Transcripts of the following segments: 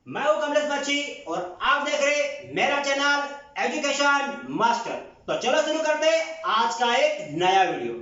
मैं हूं कमलेश बच्ची और आप देख रहे मेरा चैनल एजुकेशन मास्टर। तो चलो शुरू करते आज का एक नया वीडियो।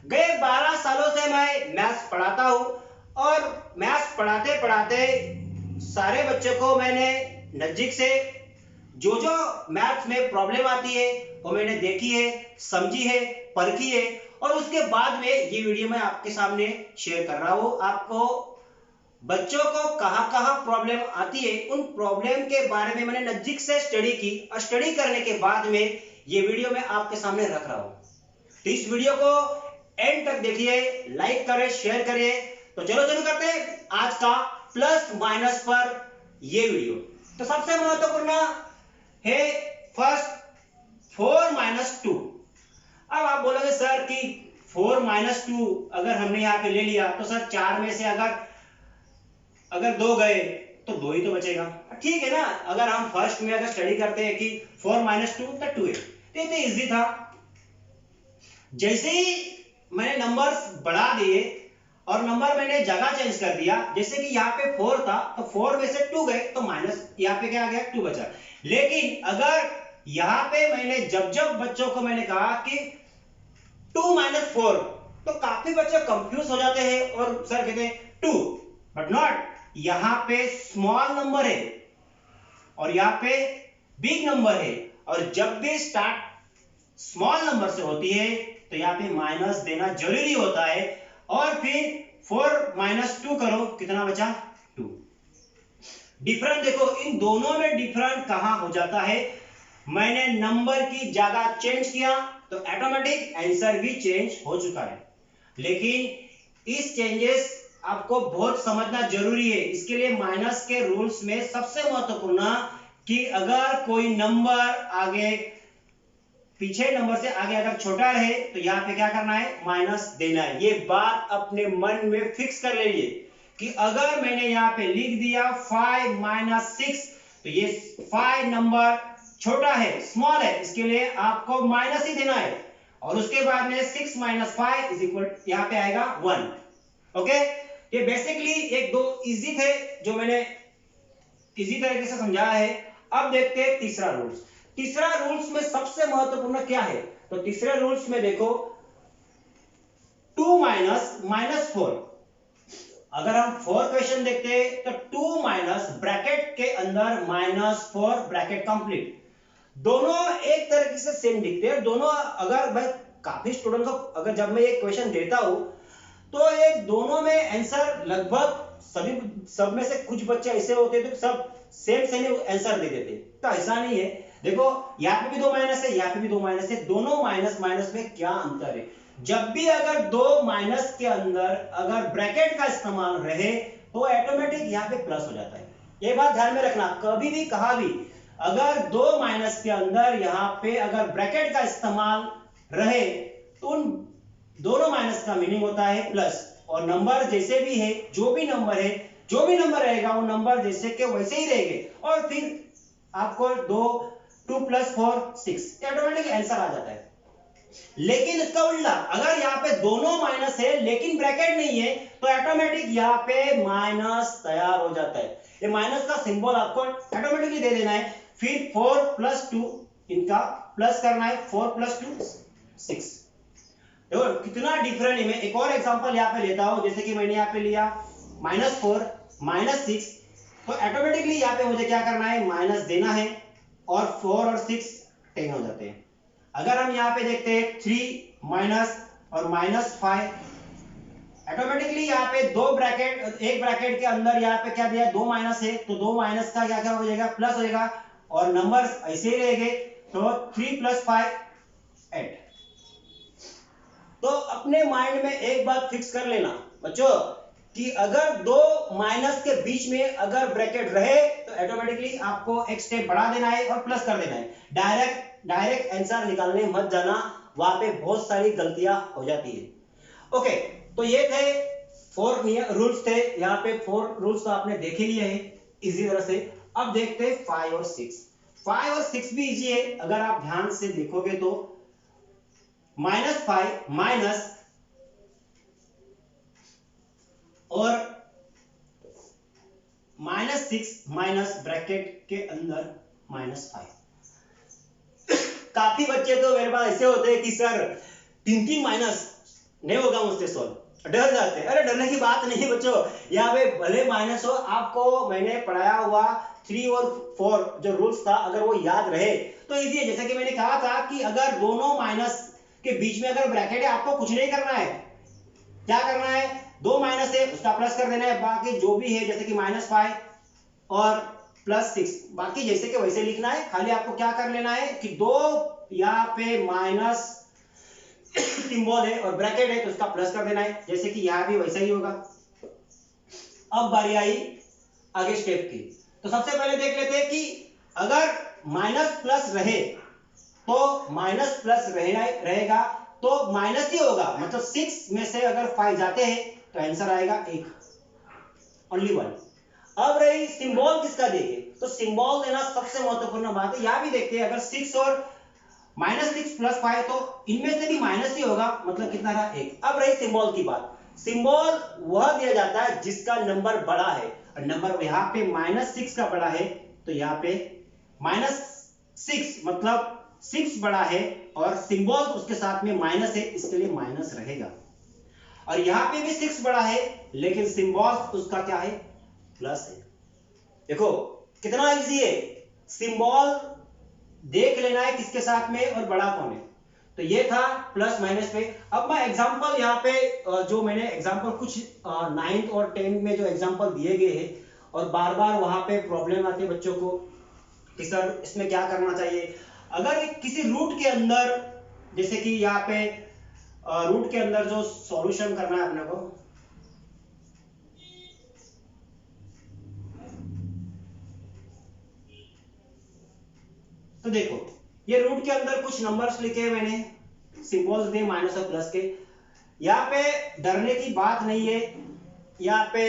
गए 12 सालों से मैं मैथ्स पढ़ाता हूं और मैथ्स पढ़ाते पढ़ाते सारे बच्चों को मैंने नजदीक से जो मैथ्स में प्रॉब्लम आती है वो मैंने देखी है, समझी है, परखी है और उसके बाद में ये वीडियो मैं आपके सामने शेयर कर रहा हूं। आपको बच्चों को कहां कहां प्रॉब्लम आती है उन प्रॉब्लम के बारे में मैंने नजदीक से स्टडी की और स्टडी करने के बाद में ये वीडियो मैं आपके सामने रख रहा हूं। तो इस वीडियो को एंड तक देखिए, लाइक करें, शेयर करिए। तो चलो शुरू करते हैं आज का प्लस माइनस पर ये वीडियो। तो सबसे महत्वपूर्ण है फर्स्ट 4 माइनस 2। अब आप बोलोगे सर कि 4 माइनस 2 अगर हमने यहाँ पे ले लिया तो सर 4 में से अगर 2 गए तो 2 ही तो बचेगा। ठीक है ना, अगर हम फर्स्ट में अगर स्टडी करते हैं कि 4 माइनस 2 तो 2 है तो ये तो इजी था। जैसे ही मैंने नंबर्स बढ़ा दिए और नंबर मैंने जगह चेंज कर दिया, जैसे कि यहाँ पे 4 था तो 4 में से 2 गए तो माइनस यहाँ पे क्या आ गया, 2 बचा। लेकिन अगर यहाँ पे मैंने जब बच्चों को मैंने कहा कि 2 माइनस 4 तो काफी बच्चे कंफ्यूज हो जाते हैं और सर कहते हैं 2 बट नॉट, यहां पे स्मॉल नंबर है और यहां पे बिग नंबर है और जब भी स्टार्ट स्मॉल नंबर से होती है तो यहां पे माइनस देना जरूरी होता है। और फिर 4 माइनस 2 करो, कितना बचा, 2। डिफरेंस देखो, इन दोनों में डिफरेंस कहां हो जाता है, मैंने नंबर की जगह चेंज किया तो ऑटोमेटिक आंसर भी चेंज हो चुका है। लेकिन इस चेंजेस आपको बहुत समझना जरूरी है। इसके लिए माइनस के रूल्स में सबसे महत्वपूर्ण कि अगर कोई नंबर आगे पीछे नंबर से आगे अगर छोटा रहे तो यहां पे क्या करना है, माइनस देना है। ये बात अपने मन में फिक्स कर लीजिए कि अगर मैंने यहां पे लिख दिया 5 माइनस 6 तो ये 5 नंबर छोटा है, स्मॉल है, इसके लिए आपको माइनस ही देना है। और उसके बाद में 6 माइनस 5 इज इक्वल यहां पे आएगा 1। ओके, ये बेसिकली एक दो इजी थे जो मैंने इजी तरीके से समझाया है। अब देखते हैं तीसरा रूल्स। तीसरा रूल्स में सबसे महत्वपूर्ण क्या है, तो तीसरे रूल्स में देखो 2 माइनस माइनस 4। अगर हम 4 क्वेश्चन देखते हैं तो 2 माइनस ब्रैकेट के अंदर माइनस 4 ब्रैकेट कंप्लीट, दोनों एक तरीके से सेम दिखते हैं। दोनों अगर मैं काफी स्टूडेंट को अगर जब मैं एक क्वेश्चन देता हूं तो ये दोनों में आंसर लगभग सब में से कुछ बच्चे ऐसे होते हैं तो सब सेम आंसर दे देते, तो ऐसा नहीं है। देखो यहाँ पे भी 2 माइनस है, यहाँ पे भी 2 माइनस है, दोनों माइनस माइनस में क्या अंतर है। जब भी अगर 2 माइनस के अंदर अगर ब्रैकेट का इस्तेमाल रहे तो ऑटोमेटिक यहाँ पे प्लस हो जाता है। ये बात ध्यान में रखना, कभी भी कहा भी अगर 2 माइनस के अंदर यहाँ पे अगर ब्रैकेट का इस्तेमाल रहे तो उन दोनों माइनस का मीनिंग होता है प्लस। और नंबर जैसे भी है, जो भी नंबर रहेगा वो नंबर जैसे के वैसे ही रहेंगे। और फिर आपको 2 प्लस 4 6 ऑटोमेटिक आंसर आ जाता है। लेकिन इसका उल्टा, अगर यहाँ पे दोनों माइनस है लेकिन ब्रैकेट नहीं है तो ऑटोमेटिक यहाँ पे माइनस तैयार हो जाता है। ये माइनस का सिंबल आपको ऑटोमेटिकली दे देना है। फिर 4 प्लस 2 इनका प्लस करना है, 4 प्लस 2 6। देखो कितना डिफरेंट है। मैं एक और एग्जांपल यहाँ पे लेता हूं, जैसे कि मैंने यहाँ पे लिया माइनस 4 माइनस 6, तो ऑटोमेटिकली यहाँ पे मुझे क्या करना है, माइनस देना है और 4 और 6 10 हो जाते हैं। अगर हम यहाँ पे देखते हैं 3 माइनस और माइनस 5, ऑटोमेटिकली यहाँ पे एक ब्रैकेट के अंदर यहाँ पे क्या दिया, 2 माइनस है तो 2 माइनस का क्या हो जाएगा, प्लस हो जाएगा और नंबर ऐसे ही रहेंगे। तो 3 प्लस 5 8। तो अपने माइंड में एक बात फिक्स कर लेना बच्चों कि अगर 2 माइनस के बीच में अगर ब्रैकेट रहे तो ऑटोमेटिकली आपको एक स्टेप बढ़ा देना है और प्लस कर देना है। डायरेक्ट आंसर निकालने मत जाना, वहां पे बहुत सारी गलतियां हो जाती है। ओके, तो ये थे 4 रूल्स थे। यहाँ पे 4 रूल्स तो आपने देख ही लिए हैं इजी तरह से। अब देखते हैं 5 और 6। 5 और 6 भी इजी है, अगर आप ध्यान से देखोगे तो -5 माइनस और -6 माइनस ब्रैकेट के अंदर -5। काफी बच्चे तो मेरे पास ऐसे होते हैं कि सर 3 माइनस नहीं होगा मुझसे सॉल्व, डर जाते हैं। अरे डरने की बात नहीं बच्चों, यहाँ पे भले माइनस हो, आपको मैंने पढ़ाया हुआ 3 और 4 जो रूल्स था अगर वो याद रहे तो इजी है। जैसे कि मैंने कहा था कि अगर दोनों माइनस के बीच में अगर ब्रैकेट है, आपको कुछ नहीं करना है। क्या करना है, 2 माइनस है उसका प्लस कर देना है, बाकी जो भी है जैसे कि -5 और +6 बाकी जैसे कि वैसे लिखना है। खाली आपको क्या कर लेना है कि दो यहाँ पे माइनस सिंबल है और ब्रैकेट है तो उसका प्लस कर देना है, जैसे कि यहां भी वैसा ही होगा। अब बारी आई आगे स्टेप की। तो सबसे पहले देख लेते हैं कि अगर माइनस प्लस रहे तो माइनस प्लस रहेगा तो माइनस ही होगा, मतलब 6 में से अगर 5 जाते हैं तो आंसर आएगा 1, ओनली 1। अब रही सिंबल किसका देंगे, तो सिंबल देना सबसे महत्वपूर्ण बात है। यहां भी देखते हैं अगर 6 और -6 + 5 तो इनमें से भी माइनस ही होगा, मतलब कितना रहा 1। अब रही सिंबल की बात। सिंबल वह दिया जाता है जिसका नंबर बड़ा है, और नंबर यहाँ पे -6 का बड़ा है तो यहाँ पे -6 मतलब 6 बड़ा है और सिंबल उसके साथ में माइनस है, इसके लिए माइनस रहेगा। और यहाँ पे भी 6 बड़ा है लेकिन सिंबल उसका क्या है, प्लस है। देखो कितना इजी है, सिंबल देख लेना है किसके साथ में और बड़ा कौन है। तो ये था प्लस माइनस पे। अब मैं एग्जांपल यहाँ पे जो मैंने एग्जांपल कुछ 9th और 10th में जो एग्जांपल दिए गए हैं और बार बार वहां पे प्रॉब्लम आती है बच्चों को कि सर इसमें क्या करना चाहिए। अगर किसी रूट के अंदर, जैसे कि यहाँ पे रूट के अंदर जो सॉल्यूशन करना है अपने को, तो देखो ये रूट के अंदर कुछ नंबर्स लिखे मैंने, सिंबल्स दिए माइनस और प्लस के। यहाँ पे डरने की बात नहीं है। यहाँ पे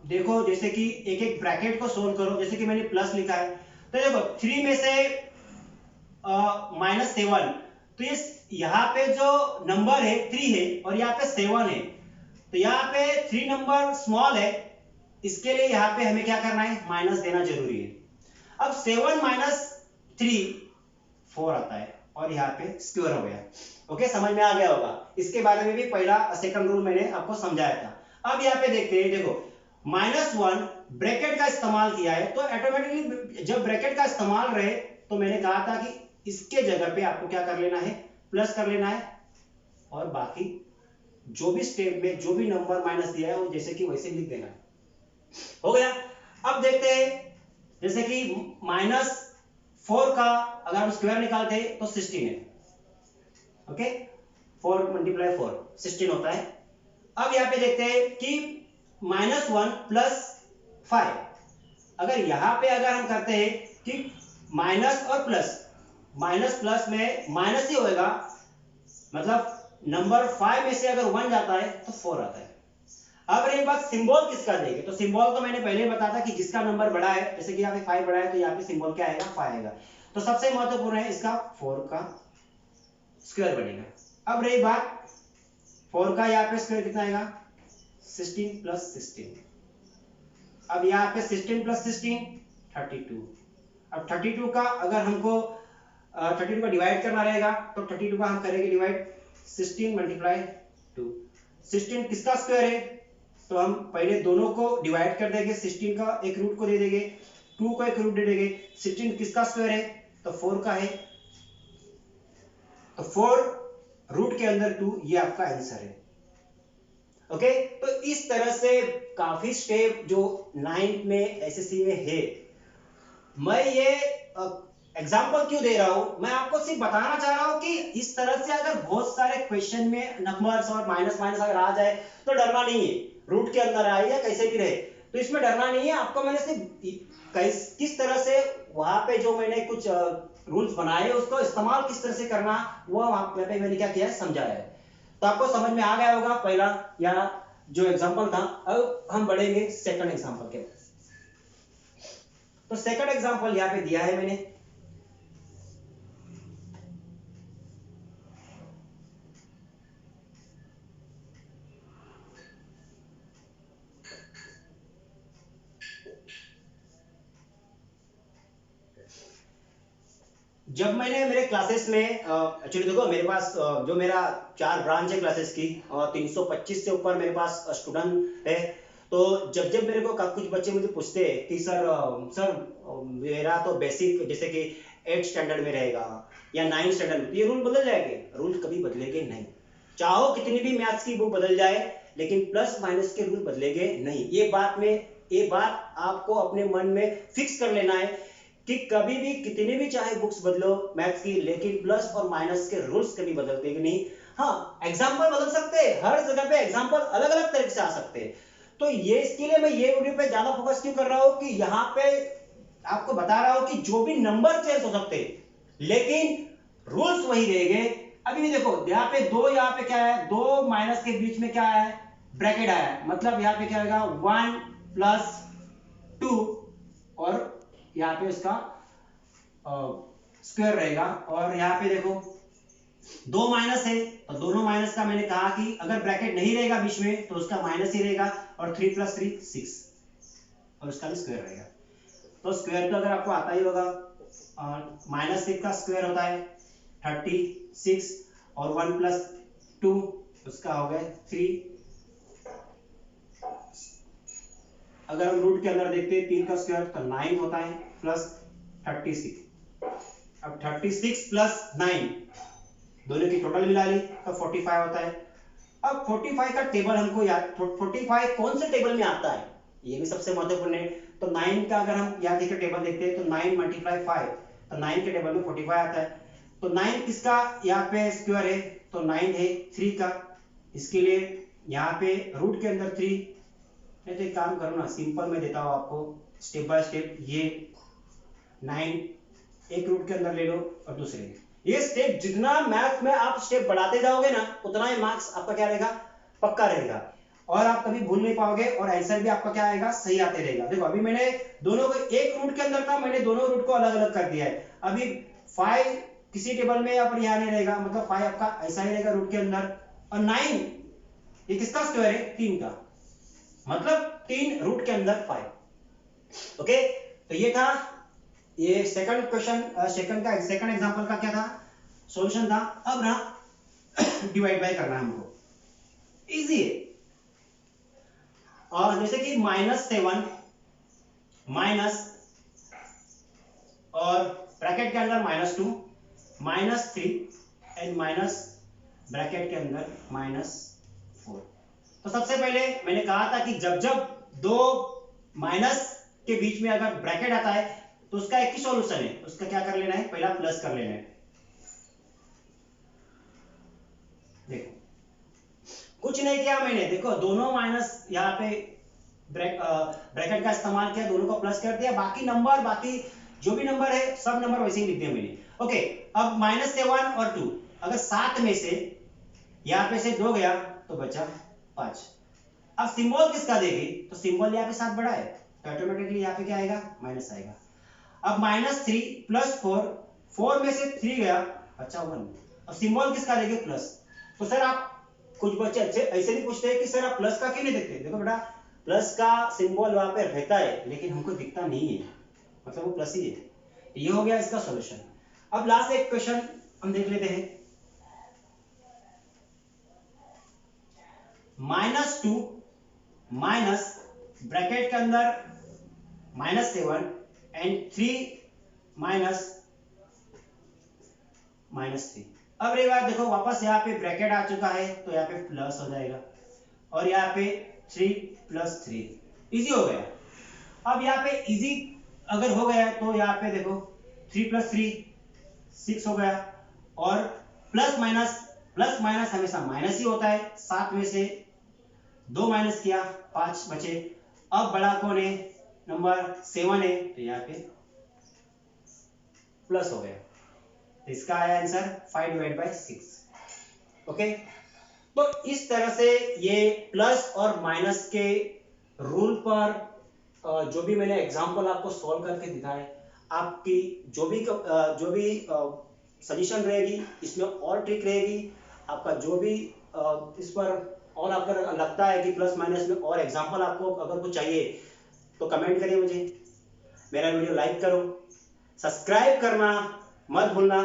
देखो जैसे कि एक एक ब्रैकेट को सोल्व करो, जैसे कि मैंने प्लस लिखा है तो देखो 3 में से -7, तो ये यहाँ पे जो नंबर है 3 है और यहाँ पे 7 है, तो यहाँ पे 3 नंबर स्मॉल है, इसके लिए यहाँ पे हमें क्या करना है, माइनस देना जरूरी है। अब 7 - 3 4 आता है और यहाँ पे स्क्वायर हो गया। ओके, समझ में आ गया होगा। इसके बारे में भी पहला सेकंड रूल मैंने आपको समझाया था। अब यहाँ पे देखते हैं, देखो -1 ब्रैकेट का इस्तेमाल किया है तो ऑटोमेटिकली जब ब्रैकेट का इस्तेमाल रहे तो मैंने कहा था कि इसके जगह पे आपको क्या कर लेना है, प्लस कर लेना है, और बाकी जो भी स्टेप में जो भी नंबर माइनस दिया है वो जैसे कि वैसे लिख देना है। हो गया। अब देखते हैं जैसे कि -4 का अगर हम स्क्वायर निकालते हैं तो 16 है। ओके, 4 × 4 16 होता है। अब यहाँ पे देखते हैं कि -1 + 5, अगर यहाँ पे अगर हम करते हैं कि माइनस और प्लस, माइनस प्लस में माइनस ही होगा, मतलब नंबर 5 में से अगर 1 जाता है तो 4 आता है। अब रही बात सिंबल किसका देंगे, तो सिंबल तो मैंने पहले ही बताया था कि जिसका नंबर बड़ा है, जैसे कि यहाँ पे 5 बड़ा है तो यहाँ पे सिंबल क्या आएगा, 5 आएगा। तो सबसे महत्वपूर्ण है इसका 4 का स्क्वायर बनेगा। अब रही बात 4 का यहाँ पे स्क्वायर कितना आएगा, 16 + 16। अब यहाँ पे 16 + 16 32। अब 32 का अगर हमको 32 का डिवाइड करना रहेगा तो 32 का हम करेंगे डिवाइड 16 × 2। 16 किसका स्क्वायर है, तो हम पहले दोनों को डिवाइड कर देंगे, 16 का एक रूट को दे देंगे, 2 को एक रूट दे देंगे। 16 किसका स्क्वायर है, तो 4 का है, तो 4 रूट के अंदर 2, ये आपका आंसर है। ओके, तो इस तरह से काफी स्टेप जो 9th में एसएससी में है। मैं ये एग्जाम्पल क्यों दे रहा हूं, मैं आपको सिर्फ बताना चाह रहा हूं कि इस तरह से अगर बहुत सारे क्वेश्चन में नंबर्स और माइनस माइनस अगर आ जाए तो डरना नहीं है, रूट के अंदर आए या कैसे भी रहे तो इसमें डरना नहीं है। आपको मैंने सिर्फ किस तरह से वहां पे जो मैंने कुछ रूल्स बनाए उसको इस्तेमाल किस तरह से करना, वो वहां पे मैंने क्या किया है, समझाया है। तो आपको समझ में आ गया होगा पहला या जो एग्जाम्पल था। अब हम बढ़ेंगे सेकंड एग्जाम्पल के। तो सेकंड एग्जाम्पल यहाँ पे दिया है मैंने, जब मैंने मेरे क्लासेस में एक्चुअली देखो मेरे पास जो मेरा 4 ब्रांच है क्लासेस की और 325 से ऊपर मेरे पास स्टूडेंट है। तो जब जब मेरे को कुछ बच्चे मुझे पूछते हैं कि सर मेरा तो बेसिक जैसे कि 8 स्टैंडर्ड में रहेगा या 9 स्टैंडर्ड में, ये रूल बदल जाएंगे? रूल कभी बदलेंगे नहीं। चाहो कितनी भी मैथ्स की बुक बदल जाए लेकिन प्लस माइनस के रूल बदलेंगे नहीं। ये बात आपको अपने मन में फिक्स कर लेना है कि कभी भी कितनी भी चाहे बुक्स बदलो मैथ्स की, लेकिन प्लस और माइनस के रूल्स कभी बदलते नहीं। हाँ, एग्जाम्पल बदल सकते हैं, हर जगह पे एग्जाम्पल अलग अलग तरीके से आ सकते हैं। तो ये इसके लिए मैं ये वीडियो पे ज्यादा फोकस क्यों कर रहा हूं कि यहाँ पे आपको बता रहा हूं कि जो भी नंबर चेंज हो सकते लेकिन रूल्स वही रहेंगे। अभी भी देखो यहाँ पे दो, यहाँ पे क्या है, दो माइनस के बीच में क्या है, ब्रैकेट आया है, मतलब यहाँ पे क्या होगा 1 प्लस 2 और यहाँ पे उसका स्क्वायर रहेगा। और यहाँ पे देखो दो माइनस है तो दोनों माइनस का मैंने कहा कि अगर ब्रैकेट नहीं रहेगा बीच में तो उसका माइनस ही रहेगा, और 3 प्लस 3 6 और उसका भी स्क्वायर रहेगा। तो स्क्वायर तो अगर आपको आता ही होगा, -6 का स्क्वायर होता है 36 और 1 प्लस 2 उसका हो गया 3। अगर हम रूट के अंदर देखते हैं 3 का स्क्वायर तो 9 होता है प्लस 36। अब 36 प्लस 9 दोनों की टोटल मिला ली तो 45 होता है। अब 45 का टेबल हमको याद, 45 कौन से टेबल में आता है ये भी सबसे महत्वपूर्ण है। तो 9 का अगर हम याद करके टेबल देखते हैं तो 9 मल्टीप्लाई 5 तो 9 के टेबल में 45 आता है। तो 9 किसका यहाँ पे स्क्वायर है, तो 9 है 3 का। इसके लिए यहाँ पे रूट के अंदर 3, नहीं तो एक काम करो ना, सिंपल मैं देता हूँ आपको स्टेप बाय स्टेप। ये 9 एक रूट के अंदर ले लो और दूसरे, ये स्टेप जितना मैथ में आप स्टेप बढ़ाते जाओगे ना उतना ही मार्क्स आपका क्या रहेगा, पक्का रहेगा, और आप कभी भूल नहीं पाओगे और आंसर भी आपका क्या आएगा, सही आते रहेगा। देखो अभी मैंने दोनों को एक रूट के अंदर था, मैंने दोनों रूट को अलग अलग कर दिया है। अभी 5 किसी टेबल में या पर यहाँ नहीं रहेगा, मतलब 5 आपका ऐसा ही रहेगा रूट के अंदर, और 9 ये किसका स्क्वायर है, 3 का, मतलब 3 रूट के अंदर 5। ओके, तो ये था ये सेकंड क्वेश्चन, सेकंड एग्जांपल का क्या था, सॉल्यूशन था। अब ना डिवाइड बाय करना है हमको, इजी है। और जैसे कि -7 माइनस और ब्रैकेट के अंदर -2 -3 एंड माइनस ब्रैकेट के अंदर -4। तो सबसे पहले मैंने कहा था कि जब जब दो माइनस के बीच में अगर ब्रैकेट आता है तो उसका एक ही सॉल्यूशन है, उसका क्या कर लेना है, पहला प्लस कर लेना है। देखो कुछ नहीं किया मैंने, देखो दोनों माइनस यहाँ पे ब्रैकेट का इस्तेमाल किया, दोनों को प्लस कर दिया, बाकी नंबर, बाकी जो भी नंबर है सब नंबर वैसे ही लिख दिया मैंने। ओके, अब -7 और 2 अगर 7 में से यहाँ पे से 2 गया तो बचा 5। अब सिंबल किसका देगी, तो सिंबल यहाँ पे 7 बड़ा है तो ऑटोमेटिकली यहाँ पे क्या आएगा, माइनस आएगा। अब -3 प्लस 4 में से 3 गया बचा 1। अब सिंबल किसका देगी, प्लस। तो सर आप, कुछ बच्चे अच्छे ऐसे भी पूछते हैं कि सर आप प्लस का क्यों नहीं देखते, देखो बेटा प्लस का सिंबल वहां पे रहता है लेकिन हमको दिखता नहीं है, मतलब वो प्लस ही है। ये हो गया इसका सॉल्यूशन। अब लास्ट एक क्वेश्चन हम देख लेते हैं। -2 माइनस ब्रैकेट के अंदर -7 एंड 3 माइनस -3। अब रही बात, देखो वापस यहाँ पे ब्रैकेट आ चुका है तो यहाँ पे प्लस हो जाएगा, और यहाँ पे 3 प्लस 3 इजी हो गया। अब यहाँ पे इजी अगर हो गया तो यहाँ पे देखो 3 प्लस 3 6 हो गया, और प्लस माइनस हमेशा माइनस ही होता है। 7 में से 2 माइनस किया 5 बचे। अब बड़ा कौन है, नंबर 7 है तो यहाँ पे प्लस हो गया, इसका आया आंसर 5/6। ओके, तो इस तरह से ये प्लस और माइनस के रूल पर जो भी मैंने एग्जांपल आपको सॉल्व करके दिखाए, आपकी जो भी सजेशन रहेगी इसमें और ट्रिक रहेगी, आपका जो भी इस पर और अगर लगता है कि प्लस माइनस में और एग्जांपल आपको अगर कुछ चाहिए तो कमेंट करिए मुझे। मेरा वीडियो लाइक करो, सब्सक्राइब करना मत भूलना।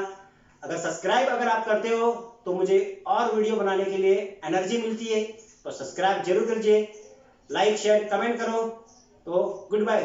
अगर सब्सक्राइब अगर आप करते हो तो मुझे और वीडियो बनाने के लिए एनर्जी मिलती है, तो सब्सक्राइब जरूर कीजिए, लाइक शेयर कमेंट करो। तो गुड बाय।